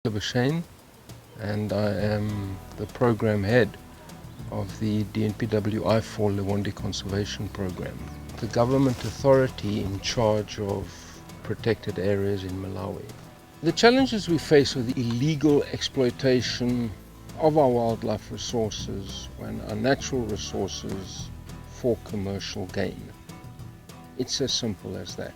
And I am the program head of the DNPW I4 Lewande Conservation Program, the government authority in charge of protected areas in Malawi. The challenges we face are the illegal exploitation of our wildlife resources and our natural resources for commercial gain. It's as simple as that.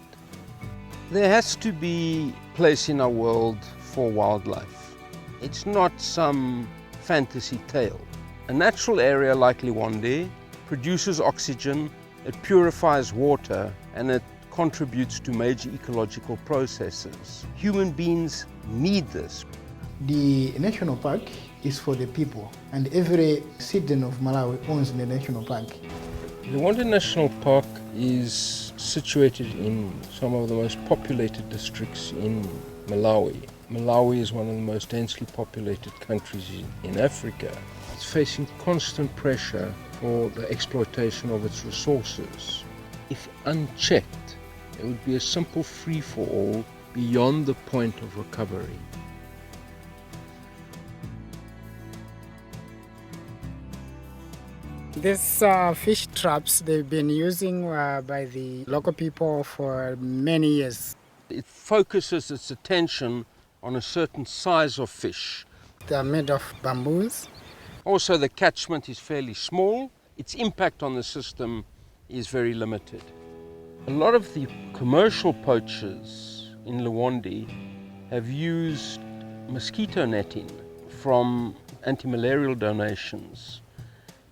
There has to be a place in our world for wildlife. It's not some fantasy tale. A natural area like Lewande produces oxygen, it purifies water, and it contributes to major ecological processes. Human beings need this. The national park is for the people, and every citizen of Malawi owns the national park. Lewande National Park is situated in some of the most populated districts in Malawi. Malawi is one of the most densely populated countries in Africa. It's facing constant pressure for the exploitation of its resources. If unchecked, it would be a simple free-for-all beyond the point of recovery. These fish traps, they've been using by the local people for many years. It focuses its attention on a certain size of fish. They're made of bamboos. Also, the catchment is fairly small. Its impact on the system is very limited. A lot of the commercial poachers in Lewande have used mosquito netting from anti-malarial donations.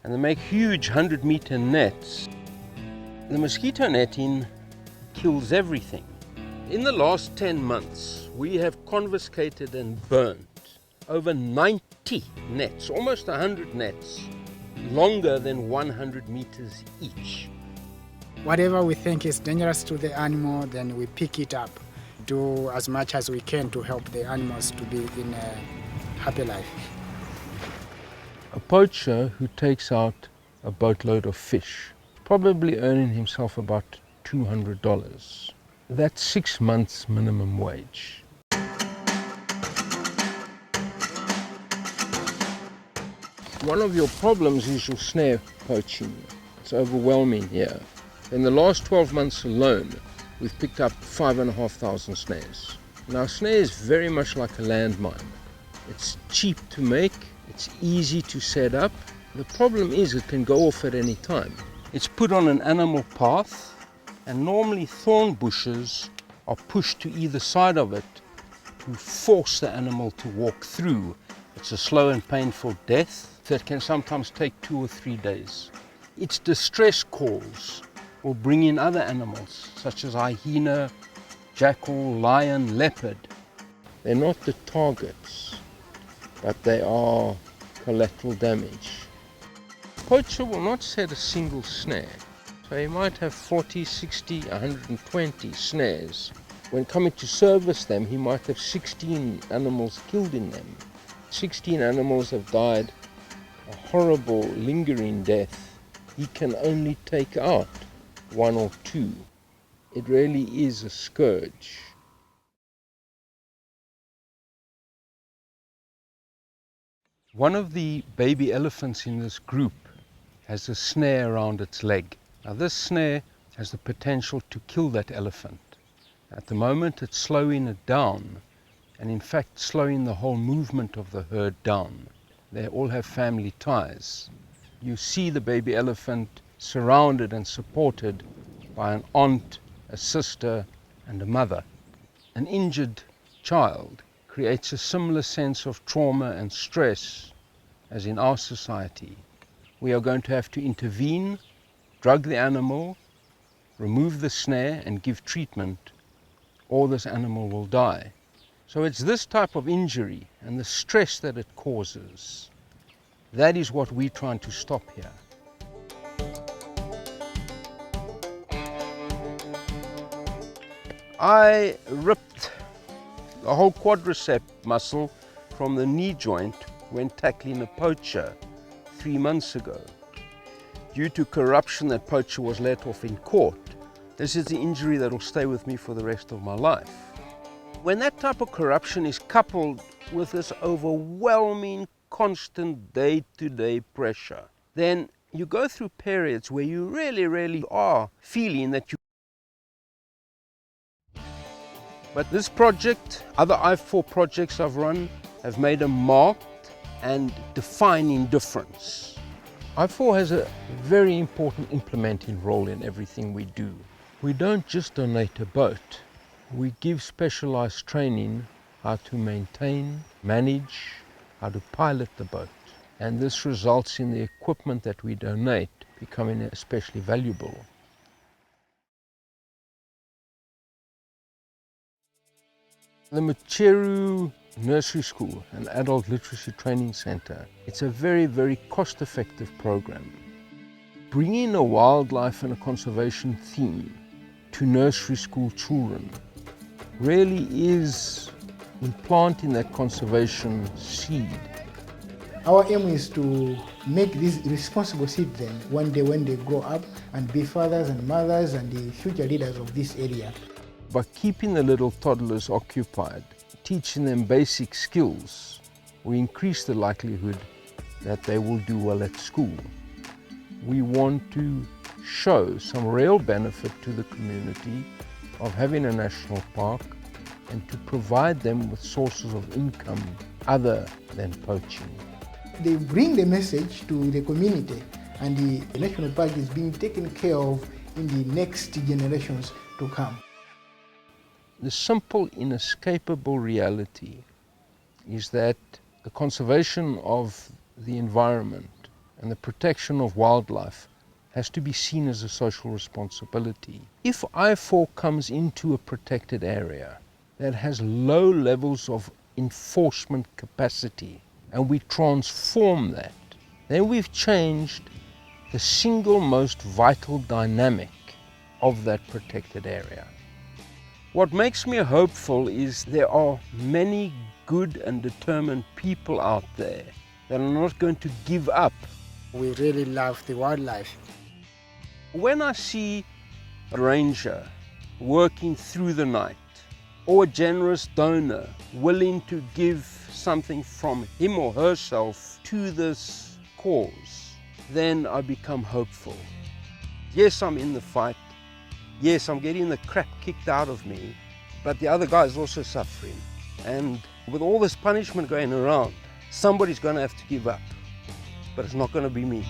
And they make huge 100-meter nets. The mosquito netting kills everything. In the last 10 months, we have confiscated and burnt over 90 nets, almost 100 nets, longer than 100 meters each. Whatever we think is dangerous to the animal, then we pick it up. Do as much as we can to help the animals to be in a happy life. A poacher who takes out a boatload of fish, probably earning himself about $200. That's 6 months minimum wage. One of your problems is your snare poaching. It's overwhelming here. In the last 12 months alone, we've picked up 5,500 snares. Now, a snare is very much like a landmine. It's cheap to make. It's easy to set up. The problem is it can go off at any time. It's put on an animal path, and normally thorn bushes are pushed to either side of it to force the animal to walk through. It's a slow and painful death that can sometimes take 2 or 3 days. Its distress calls will bring in other animals such as hyena, jackal, lion, leopard. They're not the targets, but they are collateral damage. A poacher will not set a single snare. So he might have 40, 60, 120 snares. When coming to service them, he might have 16 animals killed in them. 16 animals have died a horrible, lingering death. He can only take out 1 or 2. It really is a scourge. One of the baby elephants in this group has a snare around its leg. Now, this snare has the potential to kill that elephant. At the moment, it's slowing it down, and in fact slowing the whole movement of the herd down. They all have family ties. You see the baby elephant surrounded and supported by an aunt, a sister, and a mother. An injured child creates a similar sense of trauma and stress as in our society. We are going to have to intervene, drug the animal, remove the snare and give treatment, or this animal will die. So it's this type of injury and the stress that it causes, that is what we're trying to stop here. I ripped the whole quadricep muscle from the knee joint when tackling a poacher 3 months ago. Due to corruption, that poacher was let off in court. This is the injury that will stay with me for the rest of my life. When that type of corruption is coupled with this overwhelming, constant day-to-day pressure, then you go through periods where you really are feeling that you... But this project, other I4 projects I've run, have made a marked and defining difference. I4 has a very important implementing role in everything we do. We don't just donate a boat. We give specialized training how to maintain, manage, how to pilot the boat. And this results in the equipment that we donate becoming especially valuable. The Macheru Nursery School, an adult literacy training center, it's a very cost-effective program. Bringing a wildlife and a conservation theme to nursery school children really is implanting that conservation seed. Our aim is to make these responsible citizens one day when they grow up and be fathers and mothers and the future leaders of this area. By keeping the little toddlers occupied, teaching them basic skills, we increase the likelihood that they will do well at school. We want to show some real benefit to the community of having a national park and to provide them with sources of income other than poaching. They bring the message to the community, and the national park is being taken care of in the next generations to come. The simple, inescapable reality is that the conservation of the environment and the protection of wildlife has to be seen as a social responsibility. If I4 comes into a protected area that has low levels of enforcement capacity, and we transform that, then we've changed the single most vital dynamic of that protected area. What makes me hopeful is there are many good and determined people out there that are not going to give up. We really love the wildlife. When I see a ranger working through the night, or a generous donor willing to give something from him or herself to this cause, then I become hopeful. Yes, I'm in the fight. Yes, I'm getting the crap kicked out of me, but the other guy is also suffering. And with all this punishment going around, somebody's going to have to give up, but it's not going to be me.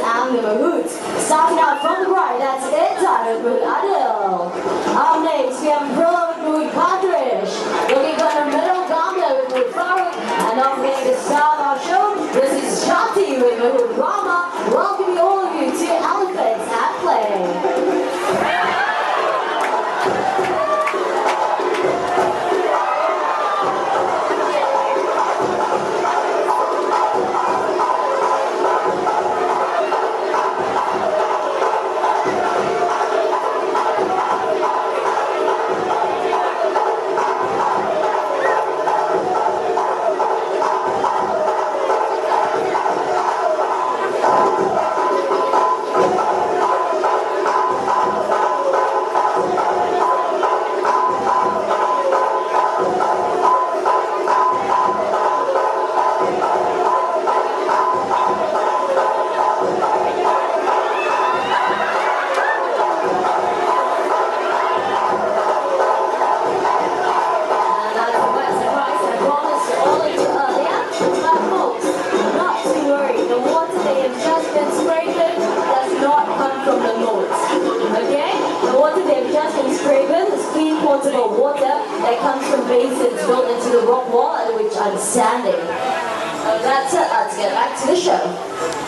and the mahouts. Starting out from the right, that's Etan with Adil. Up next, we have Bro with Padrish. Looking for the middle, Gamla with Farooq. And up next to start our show, this is Shati with Mahout Rama. Welcoming all of you to Elephants at Play. Standing. That's it, let's get back to the show.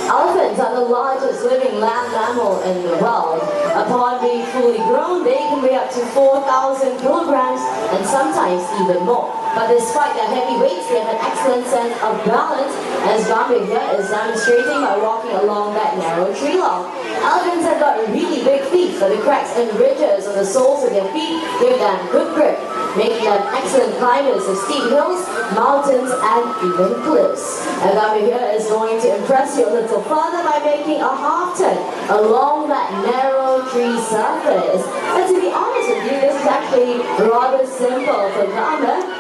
Elephants are the largest living land mammal in the world. Upon being fully grown, they can weigh up to 4,000 kilograms and sometimes even more. But despite their heavy weights, they have an excellent sense of balance, as Gambia here is demonstrating by walking along that narrow tree log. Elephants have got really big feet, so the cracks and ridges on the soles of their feet give them good grip, making them excellent climbers of steep hills, mountains, and even cliffs. And Gambia here is going to impress you a little further by making a half turn along that narrow tree surface. And to be honest with you, this is actually rather simple for Gambia.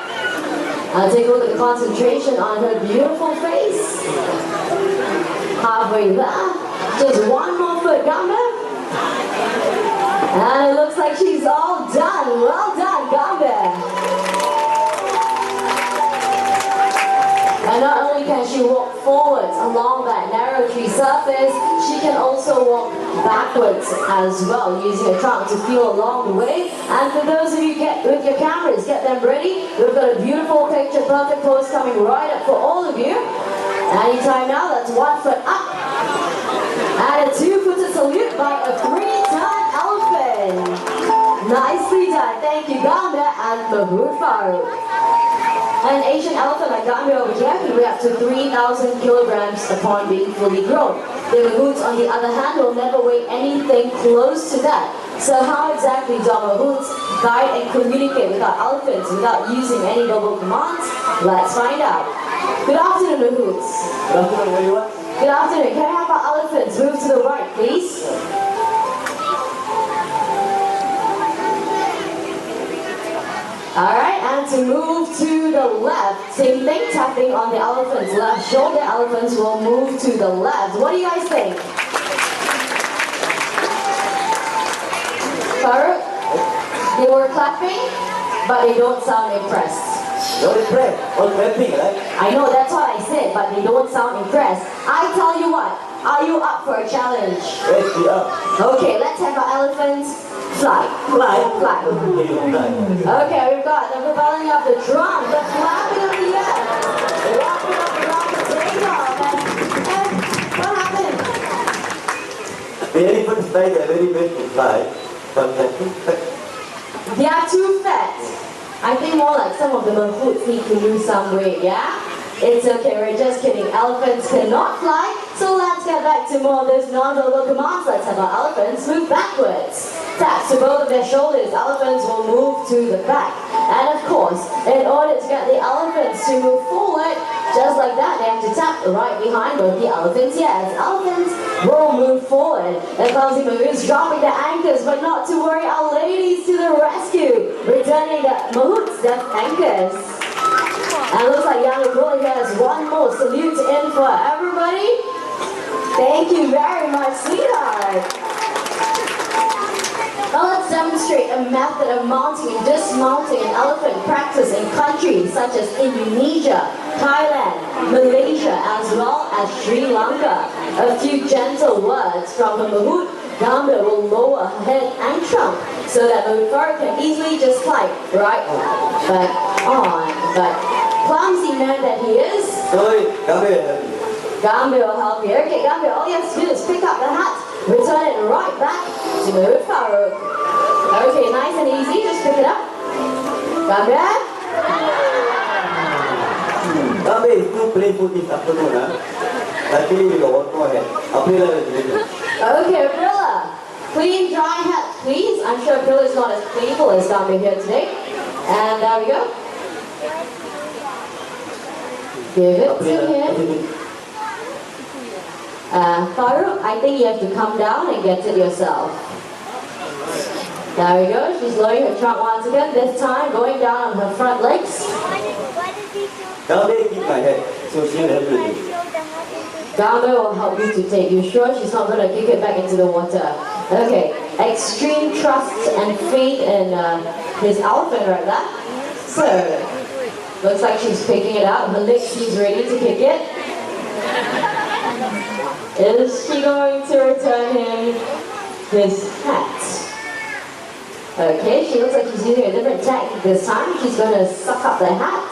Take a look at the concentration on her beautiful face. Halfway there. Just one more foot, Gambia. And it looks like she's all done. Well done, Gambia. And not only can she walk forwards along that narrow tree surface, she can also walk backwards as well, using her trunk to feel along the way. And for those of you with your cameras, get them ready. We've got a beautiful picture perfect pose coming right up for all of you. Anytime now, that's 1 foot up. And a 2-footed salute by a 3-ton elephant. Nicely done. Thank you, Gambia and Mahout Farooq. An Asian elephant like Gambia over here can weigh up to 3,000 kilograms upon being fully grown. The mahouts, on the other hand, will never weigh anything close to that. So how exactly do mahouts guide and communicate with our elephants without using any verbal commands? Let's find out. Good afternoon, mahouts. Good afternoon, everyone. Good afternoon. Can I have our elephants move to the right, please? Alright, and to move to the left, same thing, tapping on the elephant's left shoulder. Elephants will move to the left. What do you guys think? Farooq, they were clapping, but they don't sound impressed. You're impressed. All clapping, right? I know, that's what I said, but they don't sound impressed. I tell you what, are you up for a challenge? Yes, we are. Okay, let's have our elephants fly. Fly. Fly. Fly. Okay, we've got the propelling of the drum, the flapping of the air, the rocking of the drum, the takeoff, and what happened? The elephants fly, they're very best to fly. Sometimes They are too fat. I think more like some of the mahouts need to lose some weight, yeah? It's okay, we're just kidding. Elephants cannot fly, so let's get back to more of those non-verbal commands. Let's have our elephants move backwards. Taps to both of their shoulders, elephants will move to the back. And of course, in order to get the elephants to move forward, just like that, they have to tap right behind both the elephants' ears. Elephants will move forward. The clumsy mahouts dropping the anchors, but not to worry, our ladies to the rescue, returning the mahouts' their anchors. And it looks like Young Abdullah here has one more salute in for everybody. Thank you very much, sweetheart. Now let's demonstrate a method of mounting and dismounting an elephant practice in countries such as Indonesia, Thailand, Malaysia, as well as Sri Lanka. A few gentle words from the Mahout. Gamba will lower her head and trunk so that Mahut can easily just slide right back on. But clumsy man that he is, Sorry, come here. Gamba will help you. Okay, Gamba, all you have to do is pick up the hat, return it right back to Mahut Farouk. Okay, nice and easy, just pick it up. Gamba? Come here, too playful this afternoon, huh? Luckily we got one more head. April is ready. Okay, Aprilla. Clean, dry hat, please. I'm sure Aprilla is not as playful as Gamba here today. And there we go. Give it to him. Farouk, I think you have to come down and get it yourself. There we go. She's lowering her trunk once again. This time going down on her front legs. Come here, keep my head. So she'll help you. Gamba will help you to take. You sure she's not going to kick it back into the water? Okay. Extreme trust and faith in his elephant right there. So, looks like she's picking it up. Her leg seems ready to kick it. Is she going to return him his hat? Okay, she looks like she's using a different tactic this time. She's going to suck up the hat.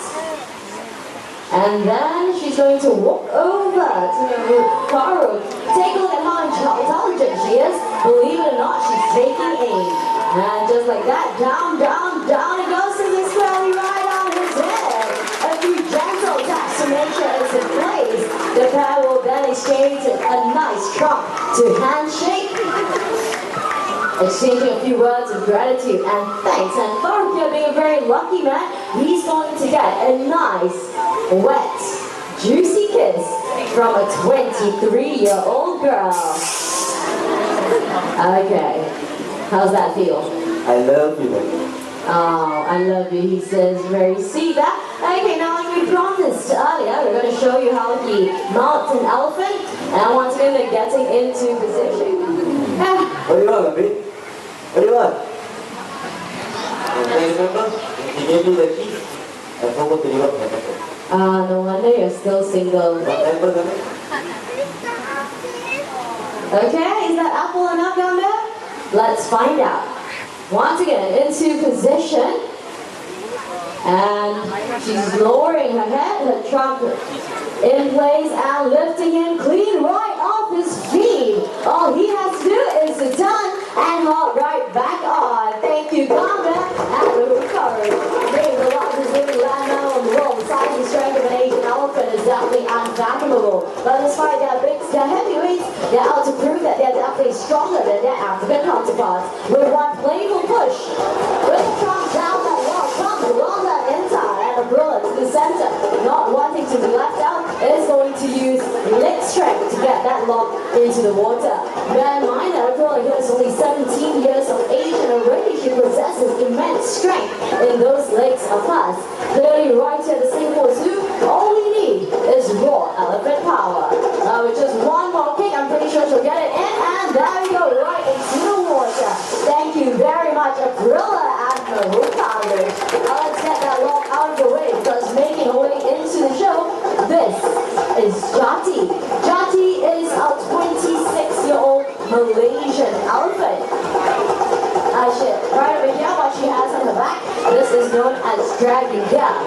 And then she's going to walk over to Farouk. Take a look at how intelligent she is. Believe it or not, she's taking aim. And just like that, down, down, down it goes to the squarely right on his head. A few gentle taps to make sure it's in place. The pair will then exchange a nice trunk to handshake. Exchanging a few words of gratitude and thanks. And Farouk here being a very lucky man, he's going to get a nice, wet, juicy kiss from a 23-year-old girl. Okay, how's that feel? I love you. Oh, I love you, he says, very sweet. Okay, now like we promised earlier, we're going to show you how he mounts an elephant. And once again, they're getting into position. What do you want, Abhi? What do you want? Remember? He gave me the key. I forgot to give up my number. No wonder you're still single. What number, Abhi? Okay, is that apple enough down there? Let's find out. Once again, into position. And she's lowering her head, her trunk in place and lifting him clean right off his feet. All he has to do is to turn and hop right back on. Thank you, Gamba, and the recovery. Being the largest living land mammal in the world, the size and strength of an Asian elephant is definitely unfathomable. But despite their heavyweights, they're out to prove that they're definitely stronger than their African counterparts. With one playful push, with the trunk down that wall, comes along that inside and a bullet to the center, not wanting to be left out, is going to use leg strength to get that lock into the water. Bear in mind that April is only 17 years of age and already she possesses immense strength in those legs of hers. Clearly right here at the Singapore Zoo, all we need is raw elephant power. With just one more kick, I'm pretty sure she'll get it in, and there we go, right into the water. Thank you very much, Aprilla and Mahut. Now let's get that lock out of the way, because making her way into the show, this is Jati. Jati is a 26-year-old Malaysian elephant. Right over here, what she has on her back, this is known as dragging down.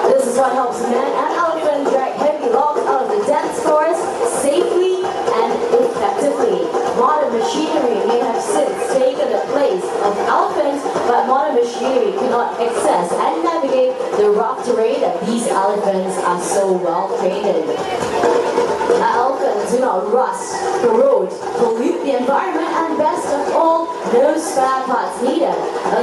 This is what helps men and elephants drag heavy logs out of the dense forest safely and effectively. Modern machinery may have since taken the place of elephants, but modern machinery cannot access and navigate the rough terrain that these elephants are so well trained in. Elephants do not rust, corrode, pollute the environment, and best of all, no spare parts needed.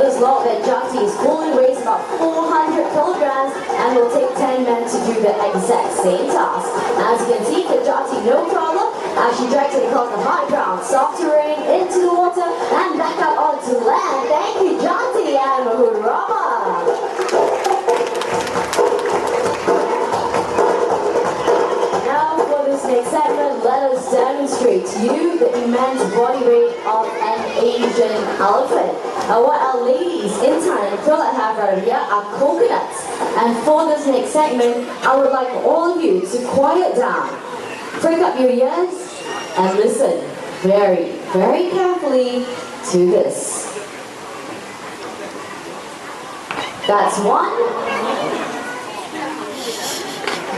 This log that Jati is pulling weighs about 400 kilograms and will take 10 men to do the exact same task. As you can see, for Jati, no problem, as she drags it across the high ground, soft terrain, into the water, and back up onto land. Thank you, Jati and Mahurama. Now for this next segment, let us demonstrate to you the immense body weight of an Asian elephant. What our ladies in Thailand have right here are coconuts. And for this next segment, I would like all of you to quiet down, prick up your ears, and listen very, very carefully to this. That's one.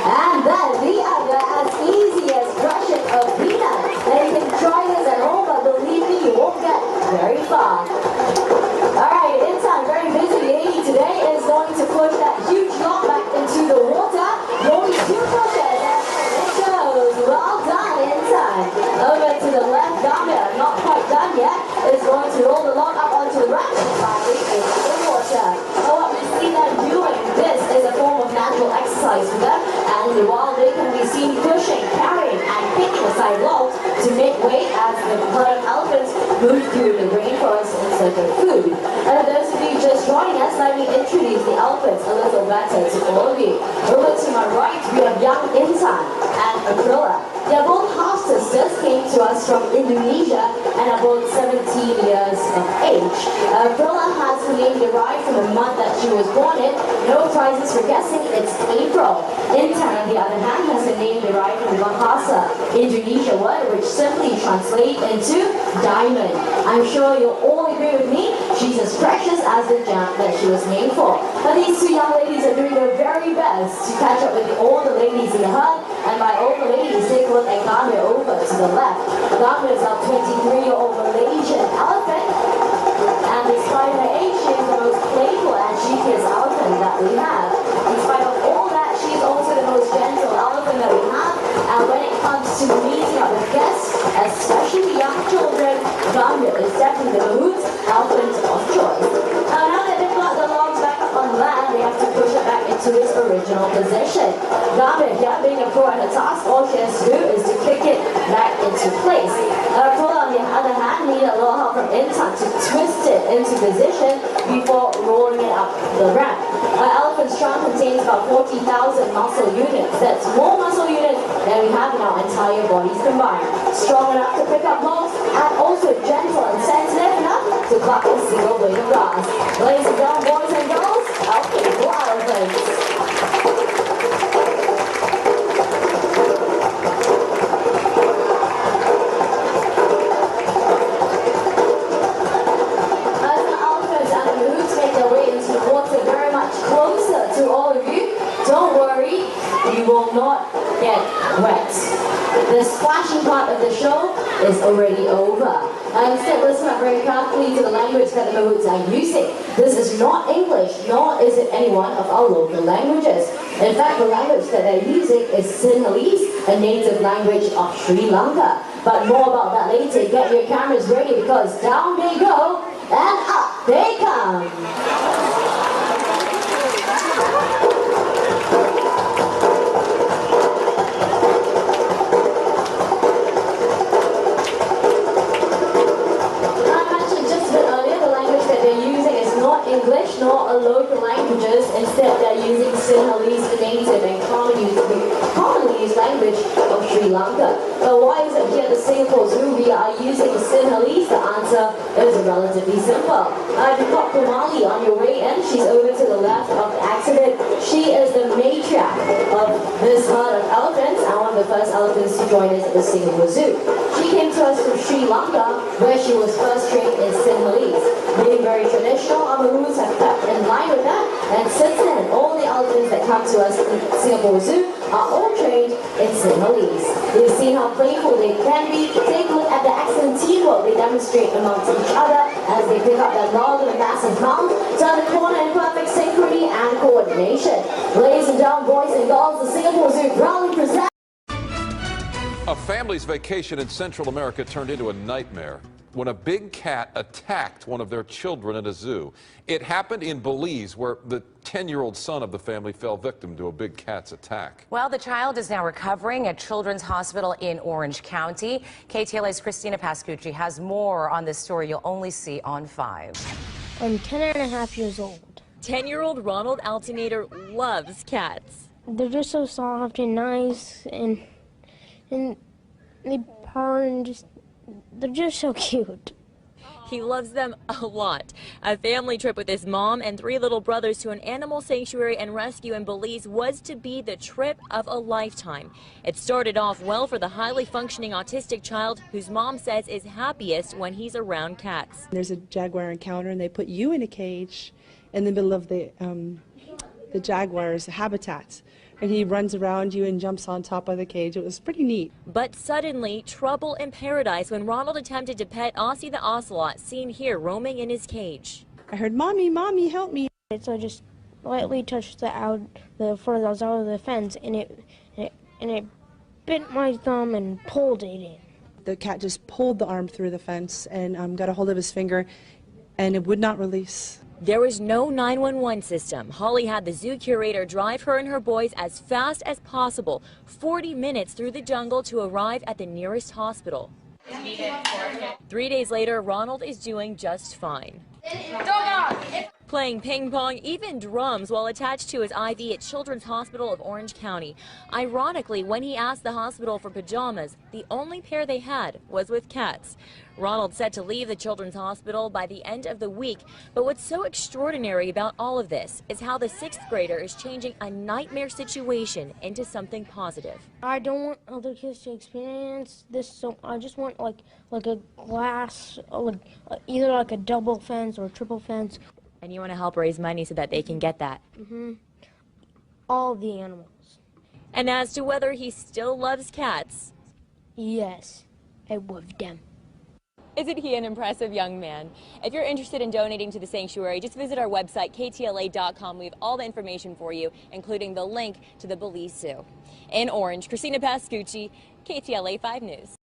And then the other, as easy as brushing a peanut. And you can try this at home, but believe me, you won't get very far. Alright, Intan, very busy lady today, is going to push that huge log back into the water. Only 2 pushes, and it goes. Well done, Intan. Over to the left, Gambia, not quite done yet, is going to roll the log up onto the right, and finally into the water. So what we see them doing, this is a form of natural exercise for them, and while they can be seen pushing, carrying, and picking aside logs to make way as the herd of elephants move through the rainforest in search of food. And for those of you just joining us, let me introduce the elephants a little better to all of you. Over to my right, we have young Intan and Aprilla. They are both half-sisters, came to us from Indonesia and are both 17 years of age. Aprilla has her name derived from the month that she was born in. No prizes for guessing, it's April. Intan, on the other hand, has a name derived from the Bahasa Indonesia word, which simply translates into diamond. I'm sure you'll all agree with me, she's as precious as the gem that she was made for. But these 2 young ladies are doing their very best to catch up with all the ladies in the herd, and by all the ladies, take a look at Gambia over to the left. Gambia is our 23-year-old Malaysian elephant, and despite her age, she is the most playful and cheekiest elephant that we have. In spite of all that, she is also the most gentle elephant that we have, and when it comes to meeting up with guests, especially young children, Gambia is definitely the Mahout's elephant of choice. Now that they've got the logs back up on land, they have to push it back into its original position. Gambia, here being a pro at her task, all she has to do is to kick it back into place. Aprilla, on the other hand, need a little help from Intan to twist it into position before rolling it up the ramp. Our elephant's trunk contains about 40,000 muscle units. That's more muscle units than we have in our entire bodies combined. Strong enough to pick up logs, and also gentle and sensitive enough to pluck a single blade of grass. Ladies and gentlemen, boys and girls, our playful elephants. You will not get wet. The splashing part of the show is already over. Instead, listen up very carefully to the language that the Mahouts are using. This is not English, nor is it any one of our local languages. In fact, the language that they're using is Sinhalese, a native language of Sri Lanka. But more about that later. Get your cameras ready, because down they go and up they come. English nor a local languages. Instead, they're using Sinhalese, the native and commonly used language of Sri Lanka. But why is it here at the Singapore Zoo we are using Sinhalese? The answer is relatively simple. You've got Kumali on your way in. She's over to the left of the accident. She is the matriarch of this herd of elephants and one of the first elephants to join us at the Singapore Zoo. She came to us from Sri Lanka, where she was first trained in Sinhalese. Being very traditional, our Mahouts have kept in line with that, and since then, all the elephants that come to us in Singapore Zoo are all trained in Sinhalese. You've seen how playful they can be. Take a look at the excellent teamwork they demonstrate amongst each other as they pick up that log in a massive mound, turn the corner in perfect synchrony and coordination. Ladies and gentlemen, boys and girls, the Singapore Zoo proudly presents. A family's vacation in Central America turned into a nightmare when a big cat attacked one of their children at a zoo. It happened in Belize, where the 10-year-old son of the family fell victim to a big cat's attack. Well, the child is now recovering at Children's Hospital in Orange County. KTLA's Christina Pascucci has more on this story you'll only see on 5. I'm 10.5 years old. 10-year-old Ronald Alternator loves cats. They're just so soft and nice, and and they purr and they're just so cute. He loves them a lot. A family trip with his mom and 3 little brothers to an animal sanctuary and rescue in Belize was to be the trip of a lifetime. It started off well for the highly functioning autistic child whose mom says is happiest when he's around cats. There's a jaguar encounter and they put you in a cage in the middle of the jaguar's habitat. And he runs around you and jumps on top of the cage. It was pretty neat. But suddenly, trouble in paradise when Ronald attempted to pet Aussie the ocelot, seen here roaming in his cage. I heard, "Mommy, Mommy, help me." So I just lightly touched the fur that was out of the fence, and it bit my thumb and pulled it in. The cat just pulled the arm through the fence and got a hold of his finger, and it would not release. There was no 911 system. Holly had the zoo curator drive her and her boys as fast as possible, 40 minutes through the jungle to arrive at the nearest hospital. 3 days later, Ronald is doing just fine. Playing ping pong, even drums, while attached to his IV at Children's Hospital of Orange County. Ironically, when he asked the hospital for pajamas, the only pair they had was with cats. Ronald said to leave the Children's Hospital by the end of the week, but what's so extraordinary about all of this is how the 6th grader is changing a nightmare situation into something positive. I don't want other kids to experience this, so I just want like a glass, either like a double fence or a triple fence. And you want to help raise money so that they can get that? All the animals. And as to whether he still loves cats, yes, I love them. isn't he an impressive young man? If you're interested in donating to the sanctuary, just visit our website, ktla.com. We have all the information for you, including the link to the Belize Zoo. In Orange, Christina Pascucci, KTLA 5 News.